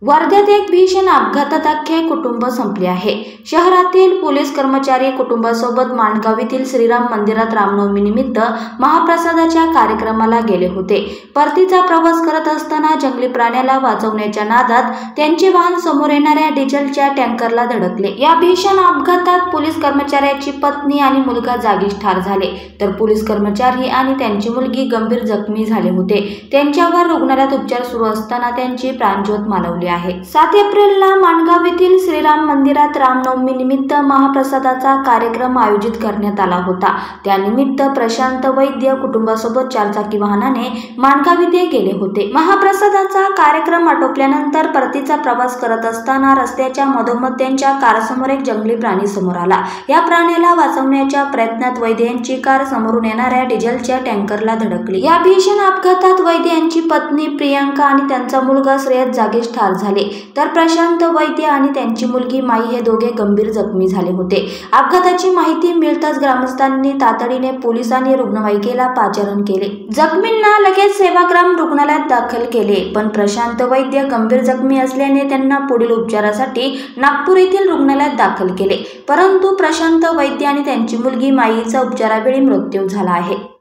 वर्ध्यात एक भीषण अपघातात अख्खे कुटुंब संपले आहे। शहरातील पोलीस कर्मचारी कुटुंबासोबत माणगाव येथील श्रीराम मंदिरात रामनवमीनिमित्त महाप्रसादाच्या कार्यक्रमाला गेले होते। परतीचा प्रवास करत असताना जंगली प्राण्याला वाचवण्याच्या नादात त्यांचे वाहन समोर येणाऱ्या डिझेलच्या टँकरला धडकले। या भीषण अपघातात पोलीस कर्मचाऱ्याची पत्नी आणि मुलगा जागीच ठार झाले, तर पोलीस कर्मचारी आणि त्यांची मुलगी गंभीर जखमी झाले होते। त्यांच्यावर रुग्णालयात उपचार सुरू असताना त्यांची प्राणज्योत मालवली आहे। 7 एप्रिलला माणगाव येथील श्रीराम मंदिरात रामनवमी निमित्त महाप्रसादाचा कार्यक्रम आयोजित करण्यात आला होता। त्यानिमित्त प्रशांत वैद्य कुटुंबासोबत 4 चाकी वाहनाने माणगाव येथे गेले होते। महाप्रसादाचा कार्यक्रम आटोपल्यानंतर परतीचा प्रवास करत असताना रस्त्याच्या मधोमध त्यांच्या कारसमोर एक जंगली प्राणी समोर आला। या प्राण्याला वाचवण्याच्या प्रयत्नात वैद्य यांची कार समोरून येणाऱ्या डिझेलच्या टँकरला धडकली। या भीषण अपघातात वैद्य यांची पत्नी प्रियांका आणि त्यांचा मुलगा श्रेयस जागीच ठार झाले, तर प्रशांत वैद्य आणि त्यांची मुलगी माई हे दोघे गंभीर जखमी झाले होते। अपघाताची माहिती मिळताच ग्रामस्थांनी तातडीने पोलीस आणि रुग्णवाहिकेला पाचारण केले। जखमींना लगेच सेवाग्राम रुग्णालयात दाखल केले, पण प्रशांत वैद्य गंभीर जखमी असल्याने त्यांना पुढील उपचारासाठी नागपूर येथील रुग्णालयात दाखल केले, परंतु प्रशांत वैद्य आणि त्यांची मुलगी माईचा उपचारावेळी मृत्यू झाला आहे।